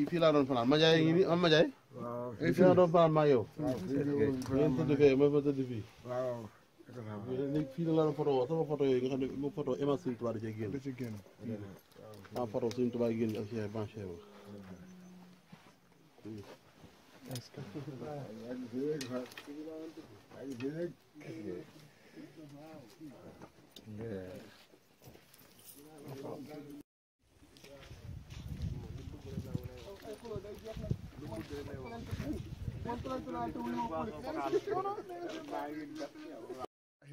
fii laa doon fanaan Madiaye ngi nii am Madiaye. waaw fii laa doon fanaan maa yow. ngeen tëdd fee ma tëdd fii. waaw. léegi fii la doon photo sama photo yooyu nga xam ne moom photo image Sëñ Tuubaa da cee génn. da cee génn. ah photo Sëñ Tuubaa génn ak Cheikh Ban Cheikh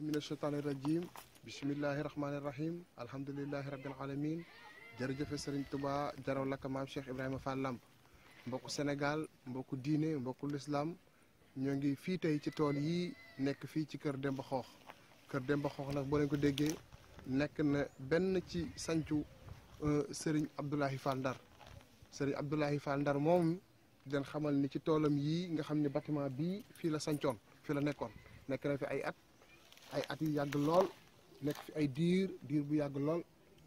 mina shaytaani rajim bismillahi rahmaani rahim alhamdulillahi rabbil alamin jërëjëfe Sëriñ Tuubaa jaraw lakka maam Cheikh Ibrahima Fall Lamp mbokku Sénégal mbokku diine mbokku l'islam ñoo ngi fii tey ci tool yi nekk fii ci kër Demba Xoox kër Demba Xoox nag boo leen ko déggee nekk na benn ci sancu Sëriñ Abdoulahi Fall Ndar Sëriñ Abdoulahi Fall Ndar moom den xamal ni ci toolam yii nga xam ne bâtiment bii fii la sancoon fii la nekkoon nekk na fi ay at yu yàgg lool nekk fi ay diir bu yàgg lool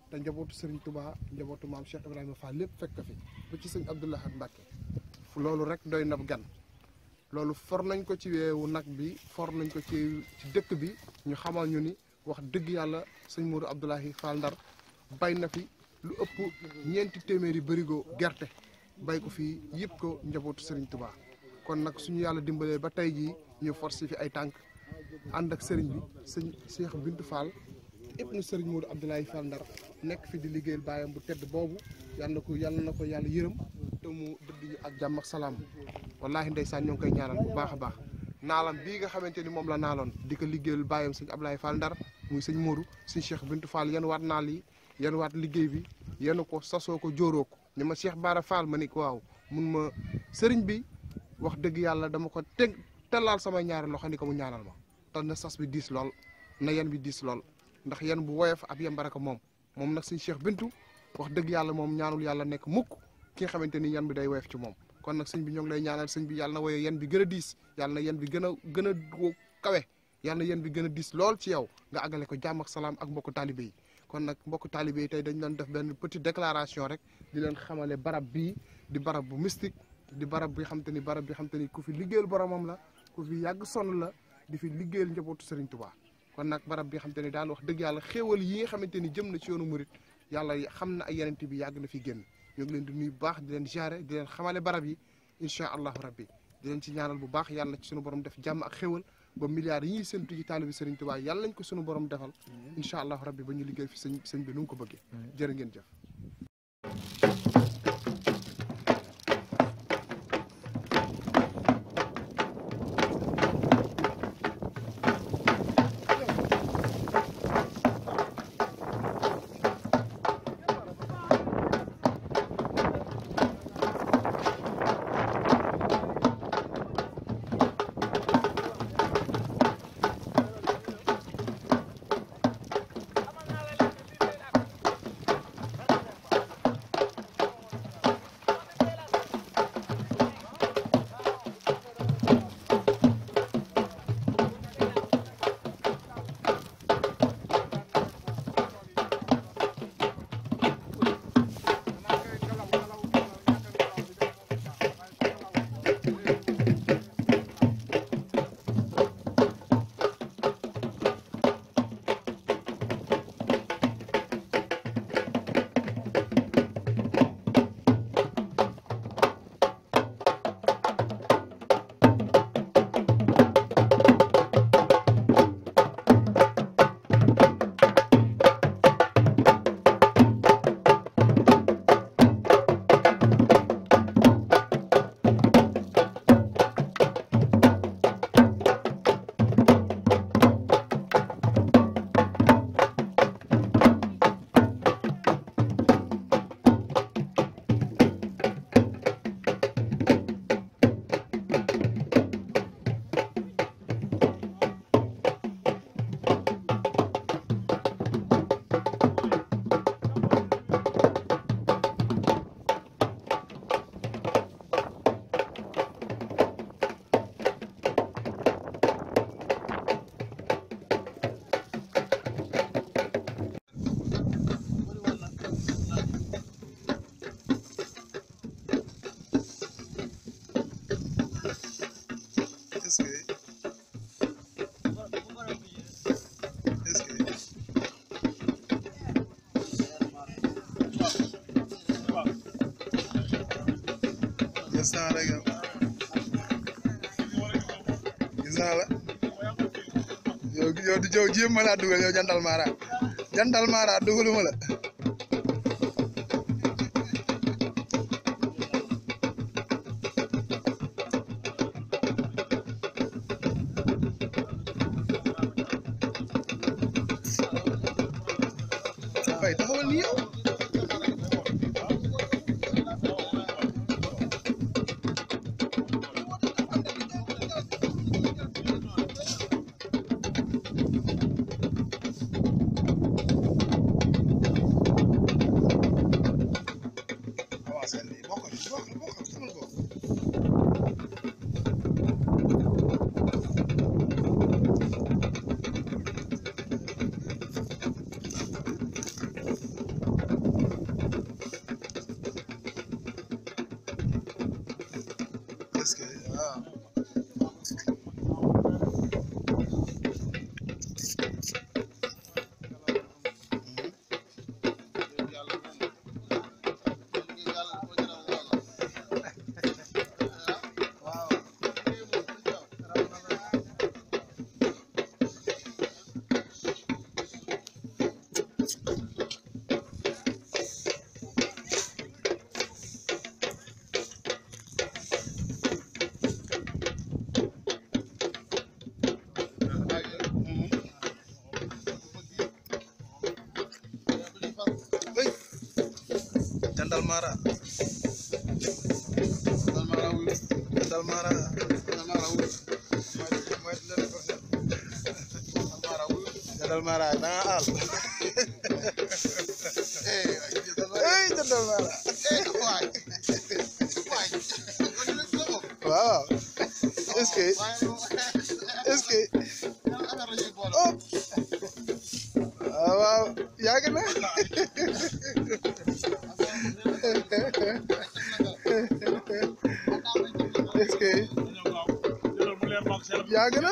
te njabootu Serigne Touba njabootu maam Cheikh Ibrahima Fall lépp fekk fi ba ci sëñ Abdou Lahad Mbacké loolu rek doy na gan loolu for nañ ko ci weewu nag bi for nañ ko ci dëkk bi ñu xamal ñu ni wax dëgg yàlla sëñ Modou Abdoulahi Fall Ndar bay na fi lu ëpp 4 téeméeri bërigo gerte bay ko fii yëpp ko njabootu Serigne Touba kon nag suñu yàlla dimbalee ba tey jii ñu forcé fi ay tànk ànd ak sëriñ bi sëñ Cheikh Bintou Fall ibnu sëriñ Modou Abdoulahi Fall Ndar nekk fi di liggéeyal baayam bu tedd boobu yàlla na ko yàlla yërëm te mu dëdd ñu ak jàmm ak salaam wallaahi ndeysaan ñoo ngi koy ñaanal bu baax a baax naalam bii nga xamante ni moom la naaloon di ko liggéeyal baayam sëñ Abdoulahi Fall Ndar muy sëñ Modou sëñ Cheikh Bintou Fall yan waat naal yi yan waat liggéey bi yenu ko sasoo ko jóoroo ko ni ma Cheikh Bara Fall ma ni ko waaw mun ma sëriñ bi wax dëgg yàlla dama ko tellaal samay ñaari loxo ni ko mu ñaanal ma te na sas bi diis lool na yan bi diis lool ndax yan bu woyof ab yambara ko moom nag suñ Cheikh Bintou wax dëgg yàlla moom ñaanul yàlla nekk mukk ki nga xamante ni yan bi day woyof ci moom kon nag sëñ bi ñoo ngi lay ñaanal sëñ bi yàlla na woye yan bi gën a diis yàlla na yan bi gën a kawe yàlla na yan bi gën a diis lool ci yow nga àggale ko jàmm ak salaam ak mbokku taalibe yi kon nag mbokku taalibe yi tey dañ doon def benn petite déclaration rek di leen xamale barab bii di barab bu mystique di barab bi xam te ni ku fi liggéeyal boromam la ku fi yàgg sonn la di fi liggéeyal njabootu Serigne Touba kon nag barab bi xam te ni daal wax dëgg yàlla xéewal yi nga xamante ni jëm na ci yoonu murit yàlla xam na ay yenente bi yàgg na fi génn ñu ngi leen di nuyu bu baax di leen jaare di leen xamale barab yi incha allahu rabbi di leen ci ñaanal bu baax yàlla ci sunu borom def jàmm ak xéewal ba milliards yi ñuy séntu ci taalibi Serigne Touba yàlla nañ ko sunu borom defal incha allahu rabbi ba ñu liggéey fi sëñ bi nu mu ko bëggee jërë ngeen jëf instant rek yow gis naa la yow di jow jéem ma laa dugal yow jantal mara dugaluma la fay taxawal ni yow est-ce que Jantal Mara da nga aal Jantal Mara waaw est-ce que oh waaw yàgg na est-ce que yàgg na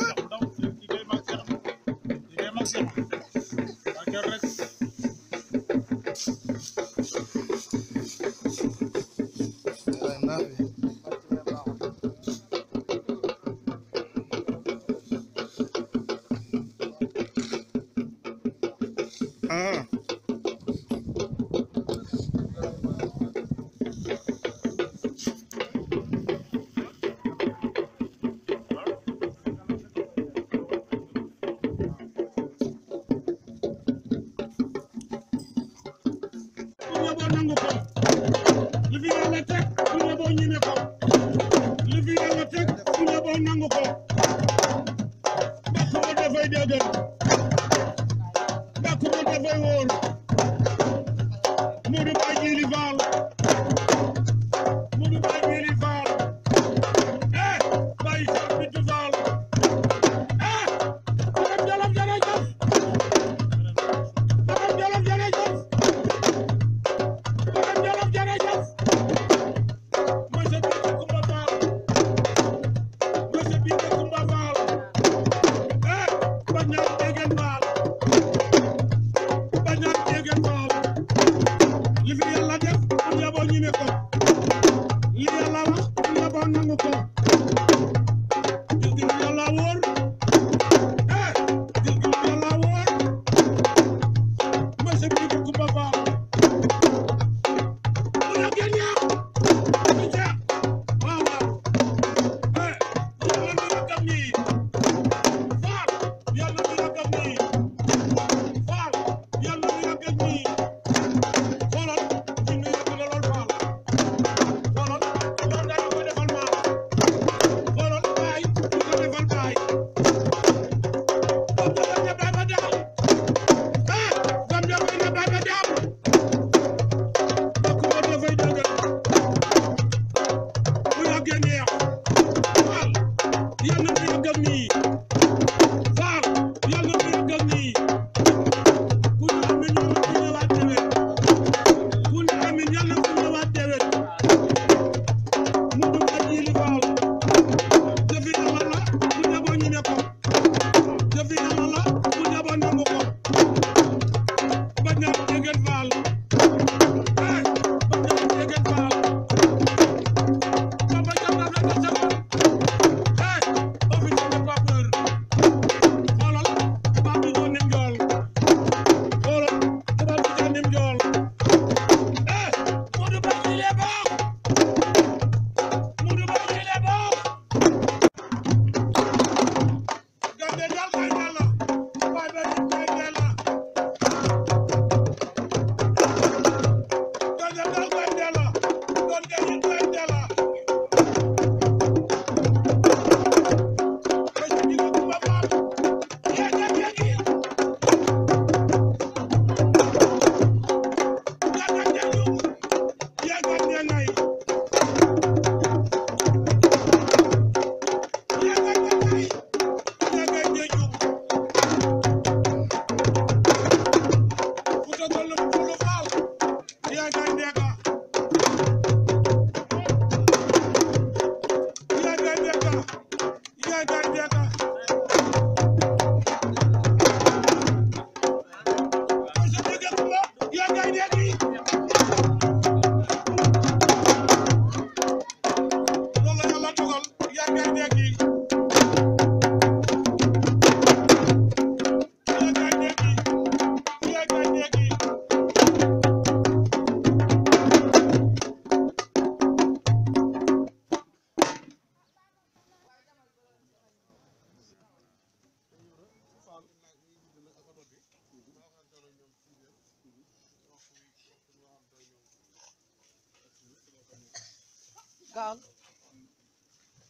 Gone.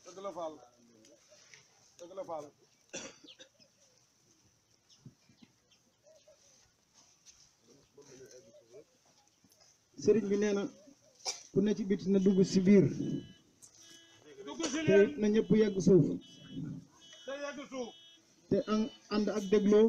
dëgg la Fall dëgg la Fall sëriñ bi nee na ku ne ci biti na dugg si biir te it na ñëpp yegg suuf te ànd ak dégloo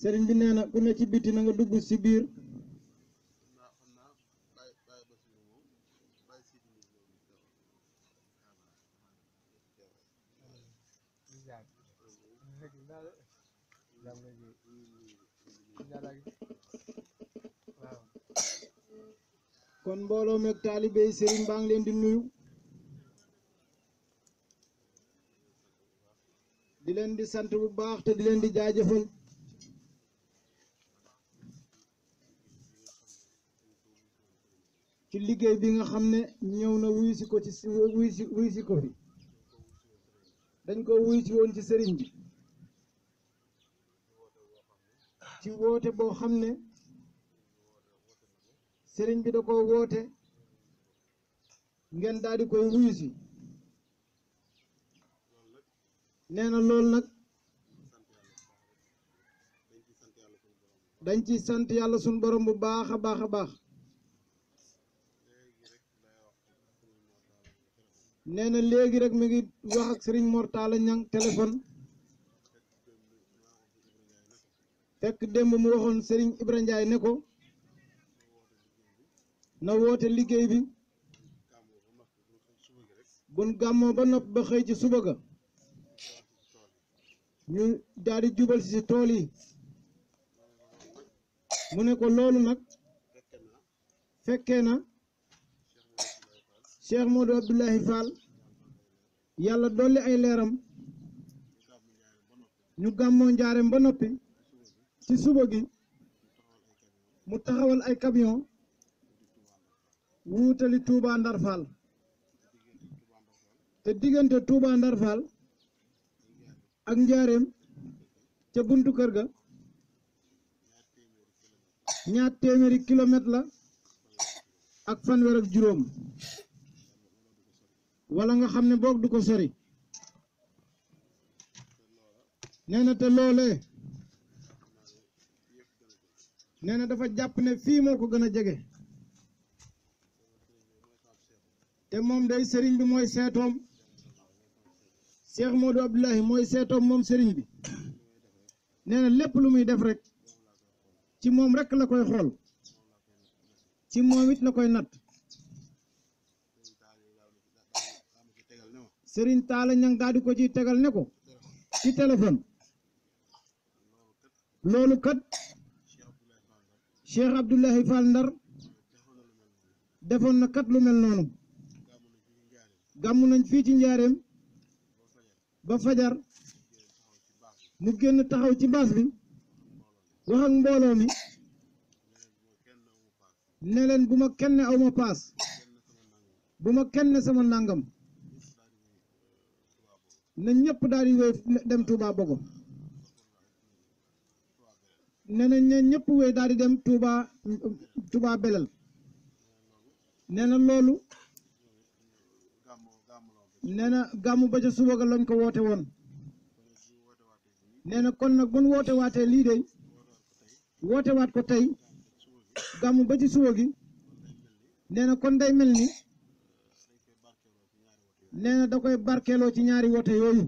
sëriñ bi nee na ku ne ci biti na nga dugg si biir kon mbooloo meeg taalibe yi sëriñ baa ngi leen di nuyu di leen di sant bu baax te di leen di jaajëfal ci liggéey bi nga xam ne ñëw na wuy si ko ci wuy si ko fi dañ ko wuy si woon ci sëriñ bi ci woote boo xam ne sëriñ bi da ko woote ngeen daal di koy wuyu si nee na loolu nag dañ ci sant yàlla suñu borom bu baax a baax a baax nee na léegi rek mi ngi wax ak sëriñ Mortala Ñang téléphone fekk démb mu waxoon sëriñ Ibra Njaay ne ko na woote liggéey bi bun gàmmoo ba nopp ba xëy ci suba ga ñu daal di jubal si tool yi mu ne ko loolu nag fekkee na Cheikh Modou Abdoulahi Fall yàlla dolli ay leeram ñu gàmmoo njaareem ba noppi ci suba gi mu taxawal ay camion wuutali Touba Ndar Fall te diggante Touba Ndar Fall ak njaareem ca buntu kër ga ñaar téeméeri kilomètre la ak fanweer ak juróom wala nga xam ne boog du ko sori nee na te loolee nee na dafa jàpp ne fii moo ko gën a jege te moom day sëriñ bi mooy seetoom Cheikh Modou Abdoulahi mooy seetoom moom sëriñ bi nee na lépp lu muy def rek ci moom rek la koy xool ci moom it la koy natt sëriñ Taala Ñang daal di ko ci tegal ne ko ci téléphone loolu kat Cheikh Abdoulahi Fall Ndar defoon na kat lu mel noonu gàmmu nañ fii ci njaareem ba fajar mu génn taxaw ci baas bi wax ak mbooloo mi ne leen bu ma kenn aw ma paas bu ma kenn sama nangam na ñëpp daal di wéy dem Touba Bogo nee na ñëpp wéy daal di dem Touba Belel nee na loolu nee na gàmmu ba ca suba ga lañ ko woote woon nee na kon nag bu nu woote waatee lii de woote waat ko tey gàmmu ba ci suba gi nee na kon day mel ni nee na da koy barkeeloo ci ñaari woote yooyu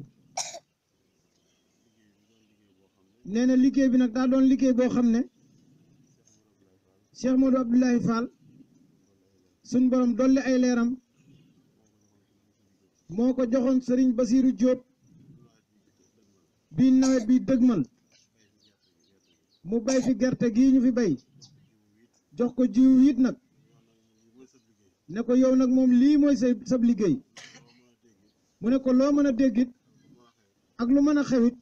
nee na liggéey bi nag daa doon liggéey boo xam ne Cheikh Modou Abdoulaye Fall suñ borom dolli ay leeram moo ko joxoon Serigne Basirou Diop bii nawet bi dëgmal mu bay fi gerte gii ñu fi bay jox ko jiw it nag ne ko yow nag moom lii mooy sab liggéey mu ne ko loo mën a déggit ak lu mën a xewit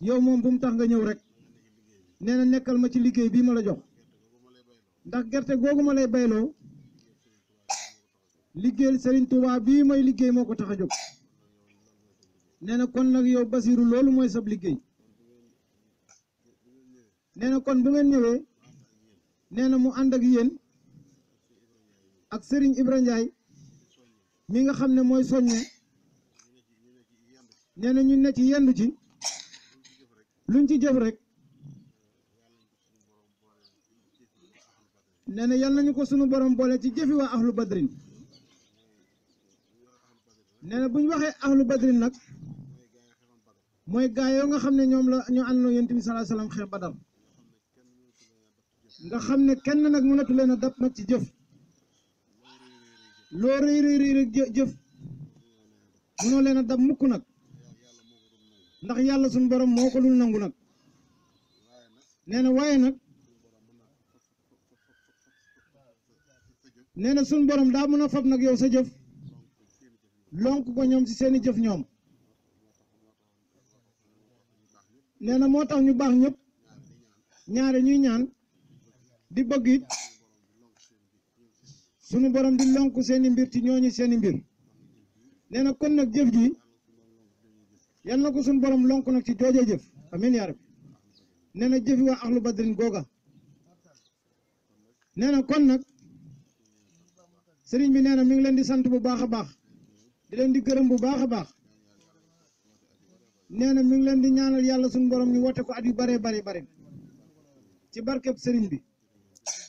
yow moom bu mu tax nga ñëw rek nee na nekkal ma ci liggéey bii ma la jox ndax gerte googu ma lay bayloo liggéeyal Serigne Touba bii may liggéey moo ko tax a jóg nee na kon nag yow Basiru loolu mooy sab liggéey nee na kon bu ngeen ñëwee nee na mu ànd ak yéen ak Serigne Ibra Ndiaye mi nga xam ne mooy soññe nee na ñu ne ci yendu ci luñ ci jëf rek nee na yal nañu ko sunu borom boole ci jëfi waa ahlu badrin nee na bu ñu waxee ahlu badrin nag mooy gaa yoo nga xam ne ñoom la ñu àndandoo yonent bi sallallahu alayhi wasallam xeex Badar nga xam ne kenn nag mënatu leen a dab nag ci jëf loo rëy rëy rëy rek jëf mënoo leen a dab mukk nag ndax yàlla suñu borom moo ko dul nangu nag nee na waaye nag nee na suñu borom daa mën a fab nag yow sa jëf lonk ko ñoom ci seeni jëf ñoom nee na moo tax ñu baax ñëpp ñaare ñuy ñaan di bëgg it sunu borom di lonk seeni mbir ci ñooñu seeni mbir nee na kon nag jëf ji yal na ko sunu borom lonk nag ci joojee jëf amiin yaa rabbi nee na jëfi waa ahlu badrin googa nee na kon nag sëriñ bi nee na mi ngi leen di sant bu baax a baax di leen di gërëm bu baax a baax nee na mi ngi leen di ñaanal yàlla suñu borom ñu wote ko at yu bare bare bare ci barkeb sëriñ bi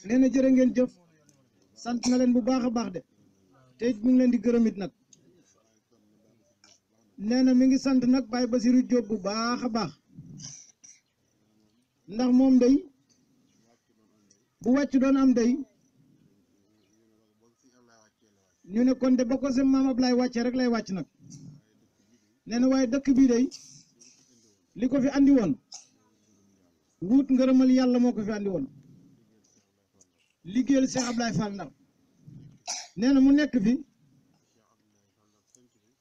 nee na jërë ngeen jëf sant na leen bu baax a baax de te it mi ngi leen di gërëm it nag nee na mi ngi sant nag Baye Basirou Diop bu baax a baax ndax moom day bu wàcc doon am day ñu ne kon de ba ko seen maam Ablaye wàccee rek lay wàcc nag nee na waaye dëkk bii day li ko fi andi woon wut ngërëmal yàlla moo ko fi andi woon liggéeyal Cheikh Ablaye Fall Ndar nee na mu nekk fi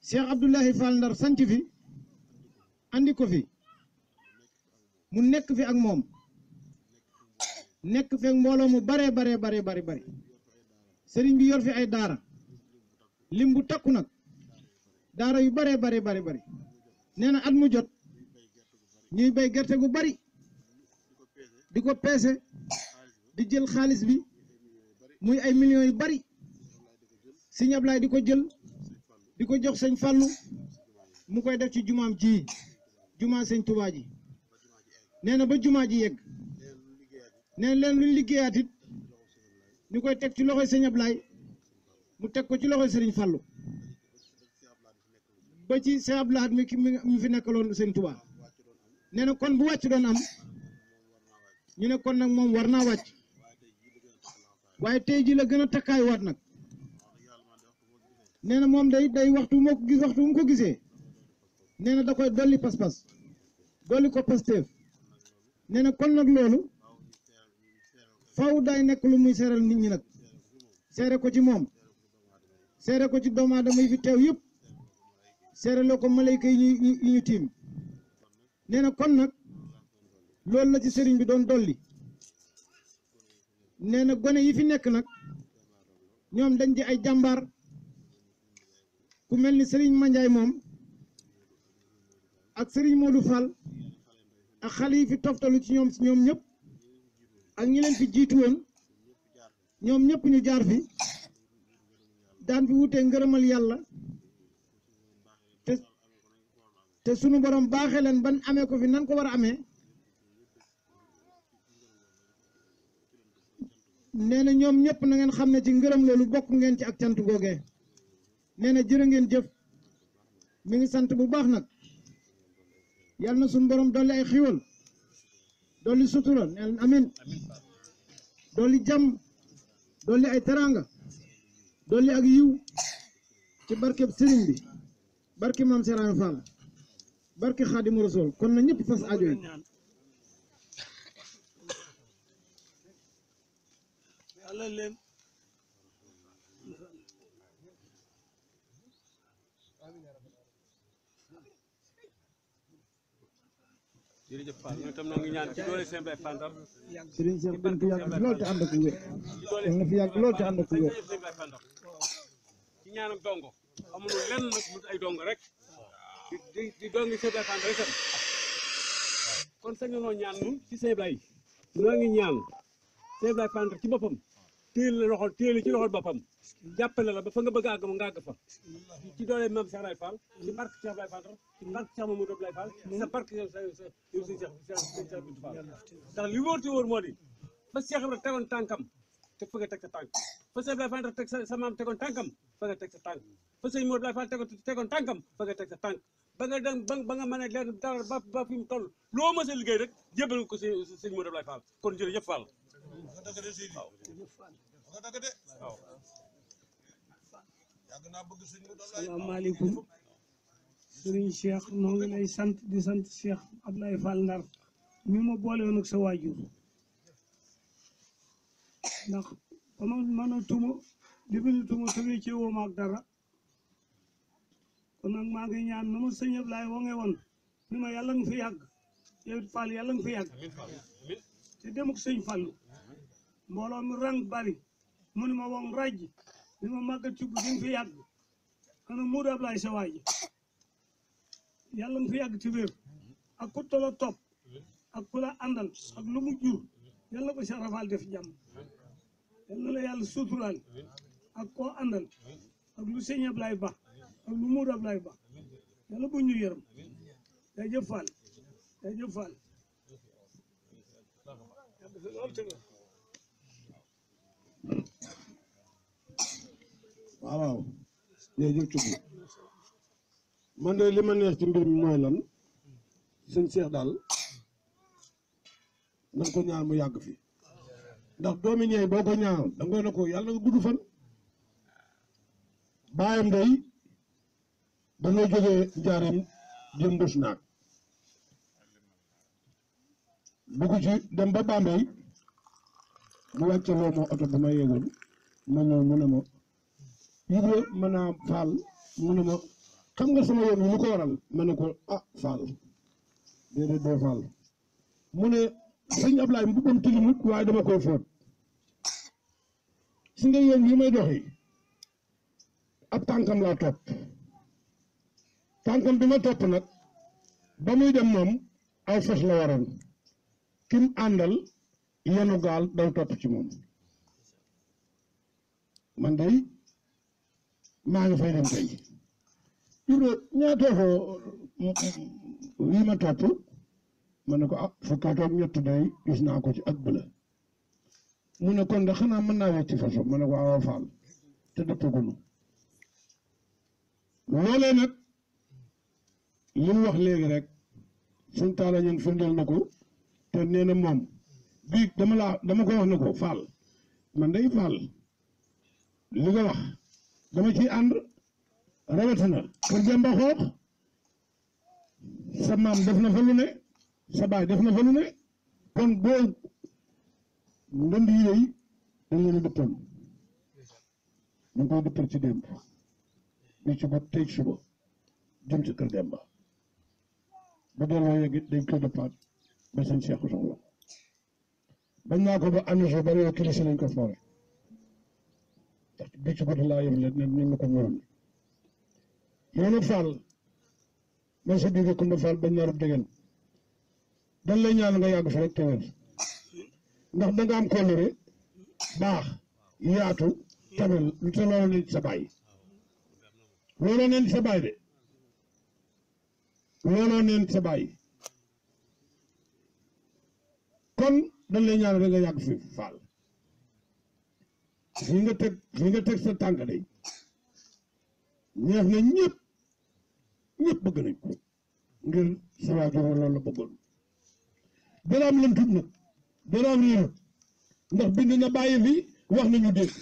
Cheikh Abdoulahi Fall Ndar sanc fi andi ko fi mu nekk fi ak moom nekk fi ak mbooloo mu bare bare bare bare bare sëriñ bi yor fi ay daara lim bu takku nag daara yu bare bare bare bare nee na at mu jot ñuy bay gerte gu bari di ko peese di jël xaalis bi muy ay millions yu bari Sëñ Ablaay di ko jël di ko jox sëñ Fàllu mu koy def ci jumaam ji jumaa sëñ Tuubaa ji nee na ba jumaa ji yegg nee na leen luñ liggéeyaat it ñu koy teg ci loxoy sëñ Ablaay mu teg ko ci loxoy sëriñ Fàllu ba ci sëñ Ablaay mi fi nekkaloon sëñ Tuubaa nee na kon bu wàcc doon am ñu ne kon nag moom war naa wàcc waaye tey ji la gën a takkaay waat nag nee na moom day waxtu moo ko gis waxtu mu ko gisee nee na da koy dolli pas-pas dolli ko pasteef nee na kon nag loolu faw daay nekk lu muy seeral nit ñi nag seere ko ci moom seere ko ci doomu aadama yi fi teew yëpp seere loo ko malayka yi ñu tiim nee na kon nag loolu la ci sëriñ bi doon dolli nee na gone yi fi nekk nag ñoom dañ di ay jàmbaar ku mel ni Serigne Mandiaye moom ak Serigne Modou Fall ak xale yi fi toftalu ci ñoom ñëpp ak ñi leen fi jiitu woon ñoom ñëpp ñu jaar fi daan fi wutee ngërëmal yàlla te sunu borom baaxee leen ban amee ko fi nan ko war a amee nee na ñoom ñëpp na ngeen xam ne ci ngërëm loolu bokk ngeen ci ak cant googee nee na jërë ngeen jëf mi ngi sant bu baax nag yàlla na sunu borom dolli ay xiwal dolli sutura neen amin dolli jàmm dolli ay teraanga dolli ak yiw ci barkeb sëriñ bi barke maam Serigne Fall barke Xaadimu Rasuul kon na ñëpp fas aajo yi yàlla leen jërëjëf Fall ñun tam noo ngi ñaan ci doole seen bay Fandar Serigne Cheikh dañ fi yàgg lool te ànd ak wér yal na fi yàgg lool te ànd ak wér ci ñaanam dongo amuñu lenn nag mu ay dongo rek di dongi seen bay Fandar itam kon sañu noo ñaan ñun ci seen bay noo ngi ñaan seen bay Fandar ci boppam téel ci loxol boppam jàppale la ba fa nga bëgg a àgg nga àgg fa ci doole Mame Cheikh Ibrahima Fall ci barke Cheikh Ibrahima Fall ci barke Cheikh Mamadou Abdoulaye Fall sa barke yow sa Cheikh Bintou Fall ndax li wóor te wóor moo di fa Cheikh Ibrahima tegoon tànkam te fa nga teg sa tànk fa Cheikh Ibrahima Fall teg sa maam tegoon tànkam fa nga teg sa tànk fa sëñ Modou Abdoulaye Fall tegoon tànkam fa nga teg sa tànk ba nga dem ba nga mën a leen dara ba fi mu toll loo mës a liggéey rek jébal ko sëñ Modou Abdoulaye Fall kon jërëjëf Fall waaw salaamaaleykum Serigne Cheikh noo ngi lay sant di sant Cheikh Abdoulaye Fall Ndar ñu ma boole woon ak sa waajur ndax ba ma mën a tuma di bind tuma tëgee ci woo ma ak dara kon nag maa ngi ñaan na ma sëñ Abdoulaye woo nge woon ni ma yàlla nga fi yàgg yow it Fall yàlla nga fi yàgg te dem ak sëñ Fall mbooloo mi rang bari mu ni ma woon ràjj ni ma màggat ci bu di nga fi yàgg xana Modou Abdoulaye sa waay ji yàlla nga fi yàgg ci wér ak ku tolo topp ak ku la àndal ak lu mu jur yàlla ko Cheikh Rafal def jàmm yàlla la yàlla suturaal ak koo àndal ak lu sëñ Abdoulaye Ba ak lu Modou Abdoulaye Ba yàlla bu ñu yërëm day jëf Fall day jëf Fall waaw jërëjëf Thioub man de li ma neex ci mbir mi mooy lan sëñ Cheikh daal na nga ko ñaan mu yàgg fi ndax doomi ñeey boo ko ñaanal da nga ne ko yàlla nga gudd fan baayam day dañoo jógee njaareem jëm mbus naag bugg ci dem ba Bambey mu wàcce loo ma oto bu ma yegoon ma ñëw mu ne ma Ibra mën naa Fall mu ne ma xam nga sama yoon wi lu ko waral ma ne ko ah Fall déedéet doo Fall mu ne sëñ Ablaye mbubbam tilimut waaye dama koy fóot si nga yoon yi may doxi ab tànkam laa topp tànkam bi ma topp nag ba muy dem moom aw fas la waroon kim àndal yenu gaal daw topp ci moom man day maa ngi fay dem tey Ibra ñaatoo ko wii ma topp ma ne ko ah fukkaatoog ñett day gis naa ko ci ak bële mu ne kon de xanaa mën naa wecc façon ma ne ko waaw Fall te dëppagunu loolee nag li mu wax léegi rek suñ taala ñun firndeel na ko te nee na moom bii dama ko wax ne ko Fall man day Fall li nga wax dama ciy ànd rawatina kër Demba Xoox sa maam def na fa lu ne sa baay def na fa lu ne kon boo ndënd yi lay dañ leen a dëppal dañ koy dëppal ci démb bi ci ba tey suba jëm ci kër Demba ba delloo yegg dañ koy dëppaat ba seen Cheikh soxla bañ naa ko ba annonce bari yoo kilisi lañ ko foore ndax bi ci guddi laa yëf ne ni ma ko ñëwoon yoonu Fall man sa digg Kounda Fall bañ naarub déggen dañ lay ñaan nga yàgg fi rek te wér ndax da nga am kóllëre baax yaatu tamit lu te loolu nit sa bàyyi looloo neen sa bàyyi de looloo neen sa bàyyi kon dañ lay ñaan rek nga yàgg fi Fall fi nga teg sa tànk day ñeex na ñëpp bëgg nañ ko ngir sa waajur loolu la bëggoon dara am lam tut nag dara am réeru ndax bind na bàyyi bi wax nañu dégg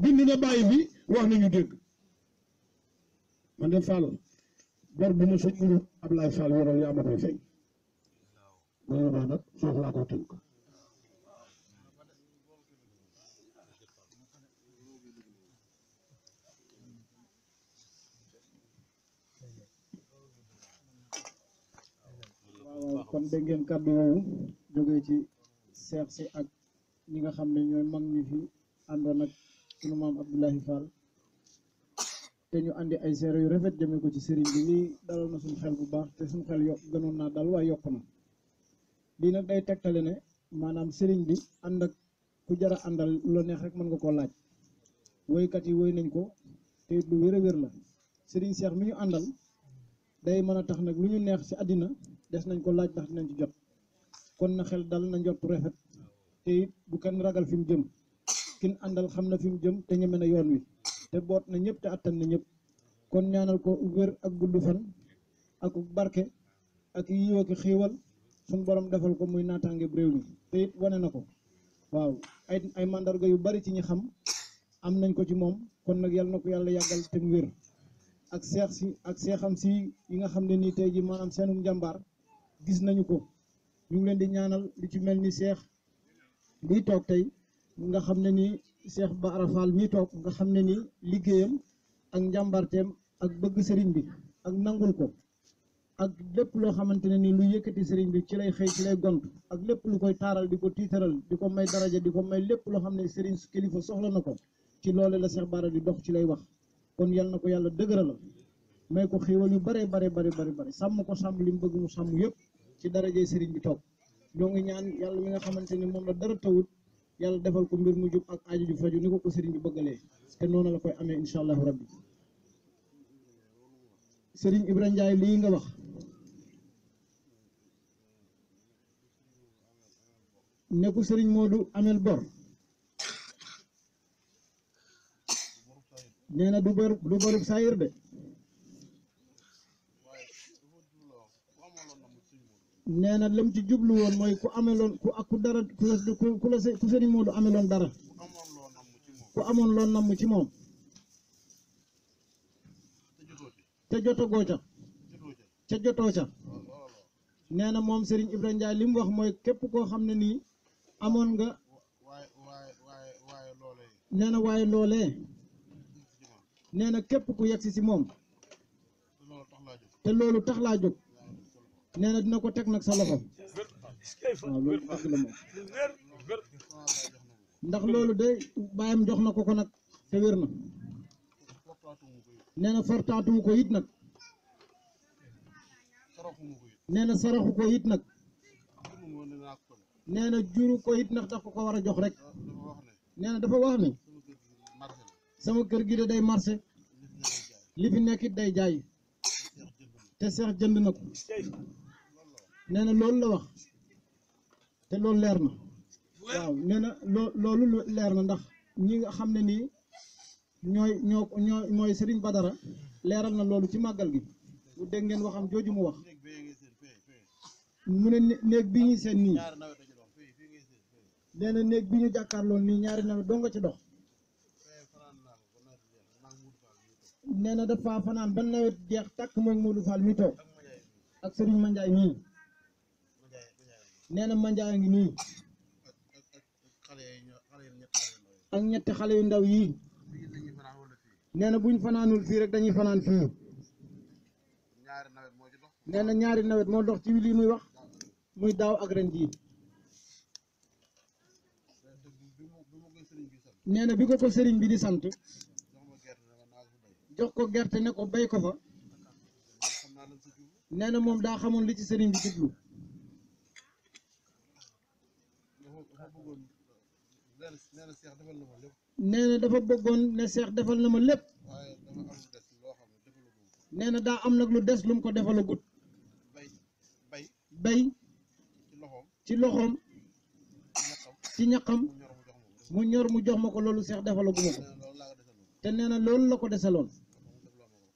bind na bàyyi bi wax nañu dégg man de Fall bor bi ma sëñ Mourou Ablaye Fall yoroon yaa ma koy fay loolu maa nag foofu laa ko tënk waaw kon dégg ngeen kàddu yooyu jógee ci seex si ak ñi nga xam ne ñooy mag ñi fi àndoon ak sunu maam Abdoulaye Fall te ñu andi ay seere yu rafet jëmee ko ci sëriñ bi lii dalal na suñu xel bu baax te suñu xel gënoon naa dal waaye yokku na lii nag day tegtale ne maanaam sëriñ bi ànd ak ku jara àndal lu neex rek mën nga koo laaj woykat yi woy nañ ko te it lu wér a wér la sëriñ seex mi ñu àndal day mën a tax nag lu ñu neex ci àddina des nañ ko laaj ndax dinañ ci jot kon na xel dal na njot rafet te it bu kenn ragal fi mu jëm kin àndal xam na fi mu jëm te ñeme na yoon wi te boot na ñëpp te attan na ñëpp kon ñaanal ko wér ak gudd fan ak barke ak yiw ak xiiwal suñu borom defal ko muy naataange réew mi te it wane na ko waaw ay mandarga yu bari ci ñi xam am nañ ko ci moom kon nag yàlla na ko yàlla yàggal te mu wér ak seex si ak seexam si yi nga xam ne nii tey ji maanaam seenum njàmbaar gis nañu ko ñu ngi leen di ñaanal li ci mel ni seex bii toog tey nga xam ne nii seex Bara Fall mii toog nga xam ne nii liggéeyam ak njàmbaarteem ak bëgg sëriñ bi ak nangul ko ak lépp loo xamante ne nii lu yëkkati sëriñ bi ci lay xëy ci lay gont ak lépp lu koy taaral di ko tiitaral di ko may daraja di ko may lépp loo xam ne sëriñ kilifa soxla na ko ci loole la seex Bara di dox ci lay wax kon yal na ko yàlla dëgëral may ko xiiwal yu bare sàmm ko sàmm li mu bëgg mu sàmm yëpp ci darajee sëriñ bi toog ñoo ngi ñaan yàlla mi nga xamante ni moom la dara tawut yàlla defal ko mbir mu jub ak aajo ju faju ni ko sëriñ bi bëggalee te noonu la koy amee incha allahu rabbi sëriñ Ibra Ndiaye lii nga wax ne ko sëriñ Modou amel bor nee na du borub saayir de nee na lam ci jublu woon mooy ku ameloon ku sëriñ Modou ameloon dara ku amoon loon namm ci moom te jotagoo ca jotoo ca nee na moom sëriñ Ibra Ndiaye li mu wax mooy képp koo xam ne nii amoon nga nee na waaye loolee nee na képp ku yegsi si moom te loolu tax laa jóg nee na dina ko teg nag sa loxo waaw loolu dëgg la moom ndax loolu de bàyyam jox na ko nag te wér na nee na fortaatuwu ko it nag nee na saraxu ko it nag nee na juru ko it ndax daf ko war a jox rek nee na dafa wax ni sama kër gi de day marché li fi nekk it day jaay te seex jënd na ko nee na loolu la wax te loolu leer na waaw nee na loolu leer na ndax ñi nga xam ne nii mooy Serigne Badara leeral na loolu ci màggal gi bu dégg ngeen waxam jooju mu wax mu ne néeg bi ñu seen nii nee na néeg bi ñu jàkkaarloon nii ñaari nawet doo nga ci dox nee na dafa fanaan ba nawet jeex tàkk mooy Modou Fall mi toog ak Serigne Mandiaye nii nee na Mandiaye ngi nii ak ñetti xale yu ndaw yii nee na buñ fanaanul fii rek dañuy fanaan fii nee na ñaari nawet moo dox ci lii muy wax muy daaw ak ren jii nee na bi ko sëriñ bi di sant jox ko gerte ne ko bay ko fa nee na moom daa xamoon li ci sëriñ bi jublu nee na dafa bëggoon ne Seex defal na ma lépp nee na daa am nag lu des lu mu ko defalagut bay ci loxoom ci ñaqam mu ñor mu jox ma ko loolu Seex defalaguma ko te nee na loolu la ko desaloon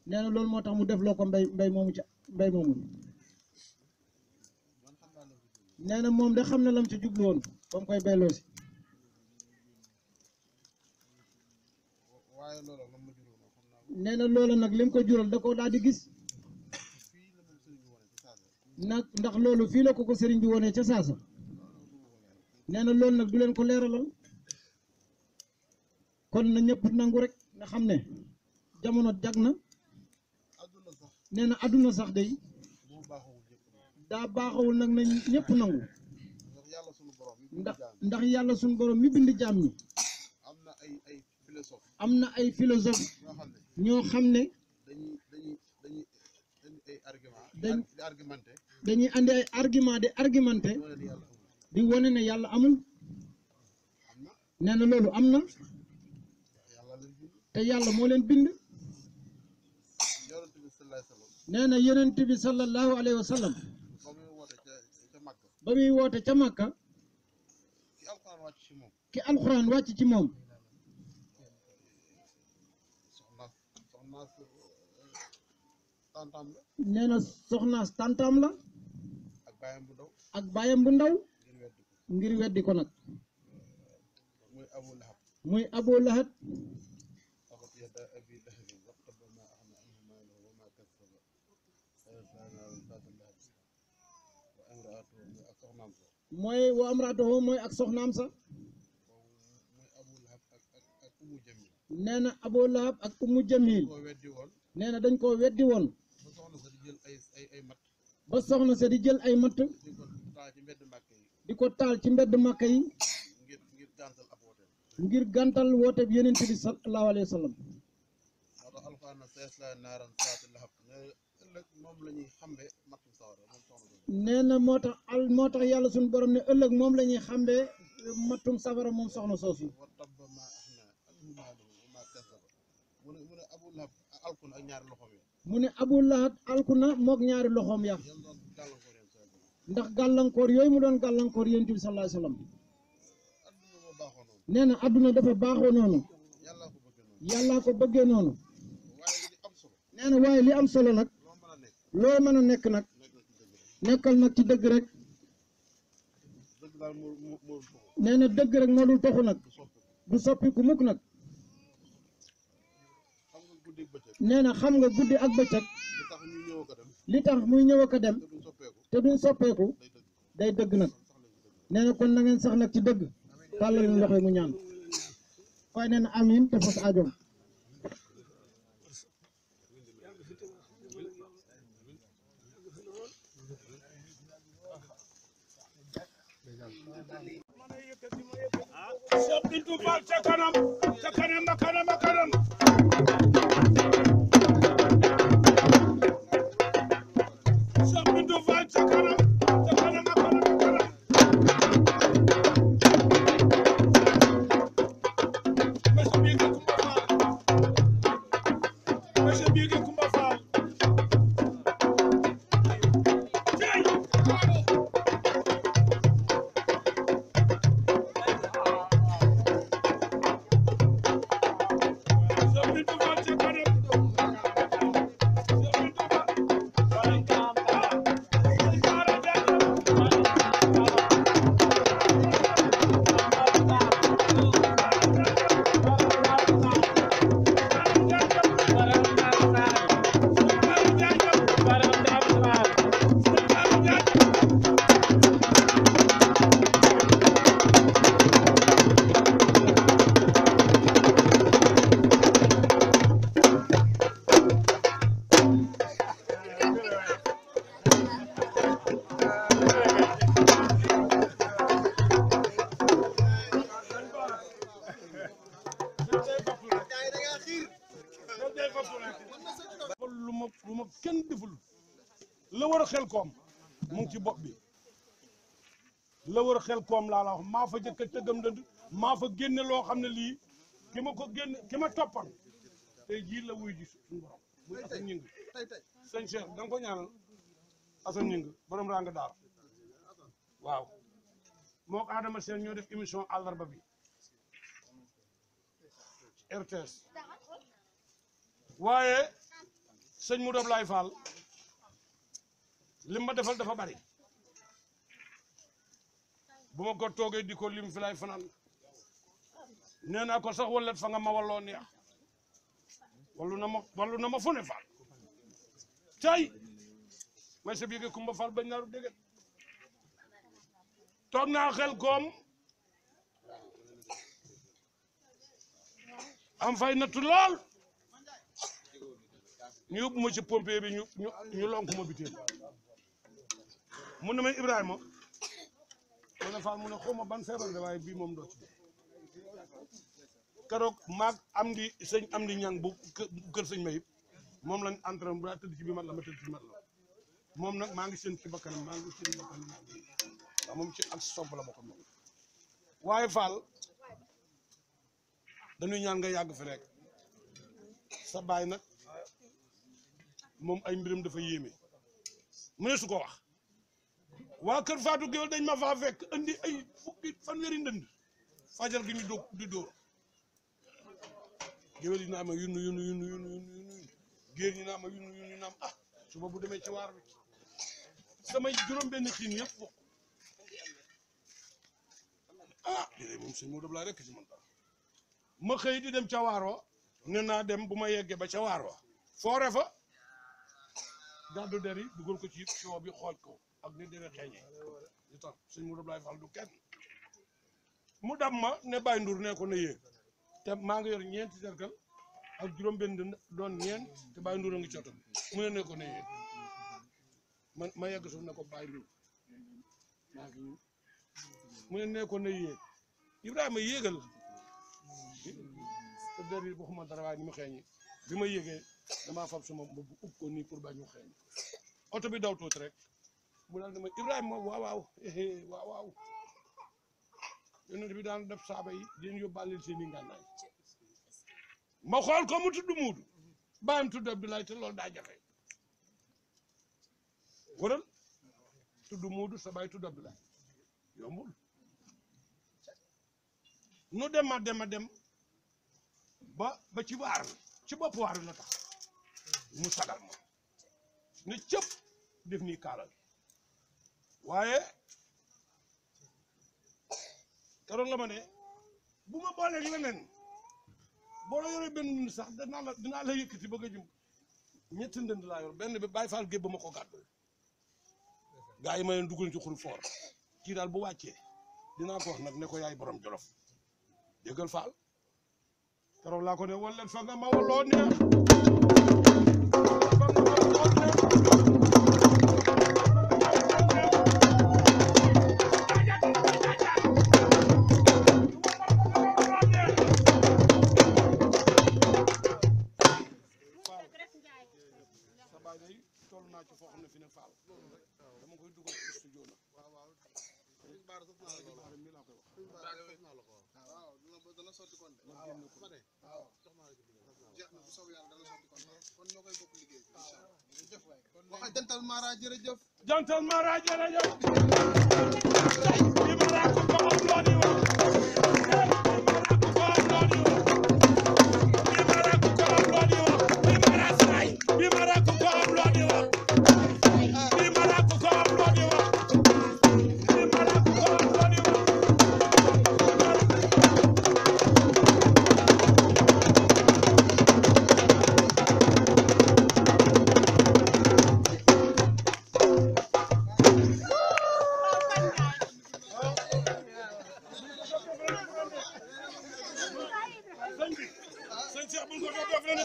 nee na loolu moo tax mu def loo ko mbay moomu ca mbay moomu nee na moom de xam na lam ci jublu woon ba mu koy bayloo si nee na loolu nag lim ko jural da ko daal di gis nag ndax loolu fii la ko sëriñ bi wonee ca saasa nee na loolu nag du leen ko leeralal kon na ñëpp nangu rek nga xam ne jamono jag na nee na àdduna sax day daa baaxawul nag na ñëpp nangu ndax yàlla suñu borom mi bind jaam ñi am na ay philosophe ñoo xam ne dañuy andi ay argument di argumenté di wane ne yàlla amul nee na loolu am na te yàlla moo leen bind nee na yonent bi sallallahu alayhi wa sallam ba muy woote ca Makka ki alxuraan wàcc ci moom nee na soxnaas tantam la ak baayam bu ndaw ngir weddi ko nag muy Abu Lahab mooy wa amraatuhu mooy ak soxnaam sa nee na Abu Lahab ak Ummu Jamil nee na dañ koo weddi woon ba soxna sa di jël ay matt di ko taal ci mbedd Makka yi ngir gàntal woote bi Yonent bi sallallahu alayhi wa sallam nee na moo tax yàlla suñu borom ne ëllëg moom la ñuy xambee mattum safara moom soxna soosu mu ne Abu Lahab alku na moog ñaari loxoom ya ndax gàllankoor yooyu mu doon gàllankoor Yonent bi sallallahu alayhi wa sallam nee na adduna dafa baaxoo noonu yàllaa ko bëggee noonu nee na waaye li am solo nag loo mën a nekk nag nekkal nag ci dëgg rek nee na dëgg rek moo dul toxu nag du soppiku mukk nag nee na xam nga guddi ak bëccëg li tax muy ñëw ak a dem te duñ soppeeku day dëgg nag nee na kon na ngeen sax nag ci dëgg tàllal leen loxo mu ñaan waaye nee na amiin te fas aajoom Cheikh Bintou Fall ca kanam ca kanam a kanam a kanam Cheikh Bintou Fall ca kanam a kanam a kanam monsieur Biége Coumba Fall monsieur Biége Coumba Fall lu ma kenn deful la war a xel koom mu ngi ci bopp bi la war a xel koom laa la wax maa fa jëkk a tëggam dënd maa fa génne loo xam ne lii ki ma ko génne ki ma toppan tey jii la wuy ji suñu borom muy Assane Ñing sëñ Cheikh da nga ko ñaanal Assane Ñing borom raa nga daal waaw moo ko Adama Sène ñoo def émission àllarba bi RTS waaye sëñ Modou Ablaye Fall lim ma defal dafa bari bu ma ko toogee di ko lim fi lay fanaan nee naa ko sax wallet fa nga ma walloo neex wallu na ma fu ne Fall cay may sa biige Kumba Fall bañ naaru dégg toog naa xel koom am fay nattu lool ñu yóbbu ma ci pompier bi ñu lonk ma biteel mu ne ma Ibrahima mu ne Fall mu ne xaw ma ban feebar de waaye bii moom doo ci keroog maag am di sëñ am di ñang bu kër sëñ Mayib moom lañ entraîné bu daa tëdd ci bi mat la ma tëdd ci mat la moom nag maa ngi seen ci bakkanam maa ngi seen bakkanam waaw moom ci ak sob la bokk moom waaye Fall dañuy ñaan nga yàgg fi rek sa baay nag moom ay mbiram dafa yéeme mu ne su ko wax waa kër Fatou Gueye dañ ma faa fekk andi ay fukki fanweeri ndënd fajar gi ñu dóog di dóor géwél yi naa ma yunnu géer ñi naa ma yunnu naam ah suba bu demee ci waar bi samay juróom-benn xiin yëpp fukk ah déedéet moom sëñ Modou Ablaye rek ci man dara ma xëy di dem ca waaroo ne naa dem bu ma yeggee ba ca waaroo foore fa gàddu der yi dugal ko ci soo bi xooj ko ak ni dere xeeñee li tax sëñ Modou Ablaye Fall du kenn mu dam ma ne Baye Ndour ne ko ne yéeg te maa ngi yor ñeenti cercle ak juróom-benn doon ñeent te Baye Ndour a ngi cooto mu ne ko ne yéeg ma yegg suuf ne ko Baye Ndour maa ngi mu ne ko ne yéeg Ibrahima yéegal te der yi waxuma dara waaye ni mu xeeñi bi ma yéegee damaa fab sama mbubb ub ko nii pour bañ mu xeeñ oto bi daw tuuti rek mu daal ne ma Ibrahima waaw yonent bi daan def saaba yi den yóbbaale seen i ngànnaay ma xool ko mu tudd Muudu bàyyam tudd Abdoulaye te loolu daa jafe waral tudd Muudu sa baay tudd Abdoulaye yombul nu dem ba ci waar ci bopp waar la tax mu sagal ma ne cëpp def nii kaala waaye keroog la ma ne bu ma booleeg leneen boo la yoree benn ndënd sax dinaa la yëkkati bëgg a jëm ñetti ndënd laa yor benn bi Baye Fall gébb ma ko gàddu gaa yi ma leen dugal ci xuru foor kii daal bu wàccee dinaa ko wax nag ne ko yaay borom Jolof déggal Fall keroog laa ko ne wala fa nga ma waloo neex fa nga ma waloo neex toll naa ci foo xam ne fi ne Fall dama koy dugal ci studio nag mi laa koy wax jantal Mara jërëjëf jantal Mara jërëjëf bi Mara ko ko am loo di wax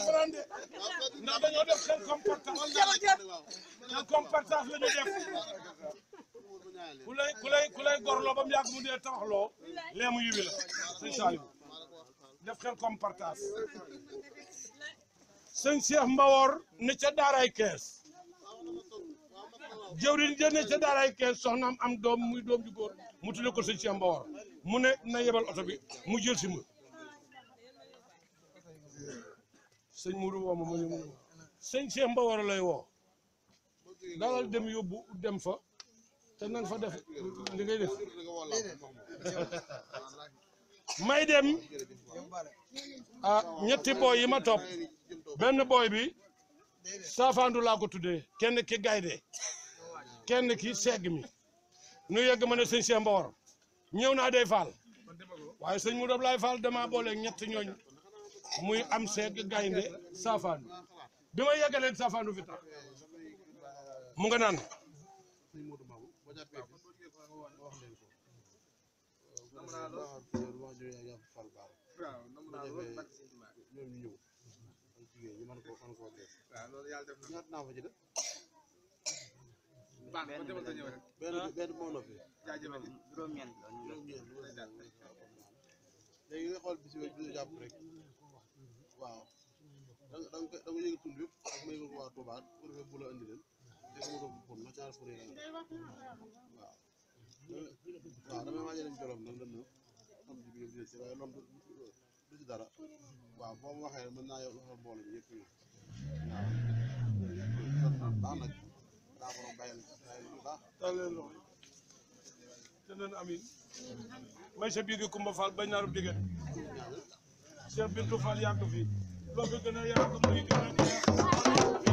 ndax dañoo def seen comportement seen comportement la ñu def ku lay gorloo ba mu yàgg mu dee taxloo lee mu yiwi la sëñ Saliou def xel comme partage sëñ Cheikh Mbawor ne ca daaray kees jëwriñ jë ne ca daaray kees soxnaam am doom muy doom ju góor mu tudde ko sëñ Cheikh Mbawor mu ne na yebal oto bi mu jël si ma sëñ Mourou woo ma ma ñëw sëñ Cheikh Mbawor lay woo dalal dem yóbbu dem fa te nanga fa def li ngay def may dem ñetti booy yi ma topp benn booy bi saafaandu laa ko tuddee kenn ki gaynde kenn ki segg mi nu yegg ma ne sëñ Cheikh Mbawor ñëw naa day faal waaye sëñ Mourou Ablaye Fall dama boole ñett ñooñ muy am segg gaynde saafaandu bi ma yeggaleen saafaandu fi tax mu nga naan léegi nga xool bisi bi jàpp rek waaw da nga yëg tund yëpp ak may ko waa Touba pour que bu la andi leen te ko moto bu la ñaar pour yéen waaw damay waaj leen jolom nag lan xam ci bi ci waaye loolu du ci dara waaw boo ma waxee mën naa yow waxal mbooloo bi yëpp waaw baax nag daa borom bàyyil lu baax taleen loxo te nen amin may sa biir gi Kumba Fall bañ naarub digeen Cheikh Bintou Fall yàgg fi loo fi gën a yàgg muy gën a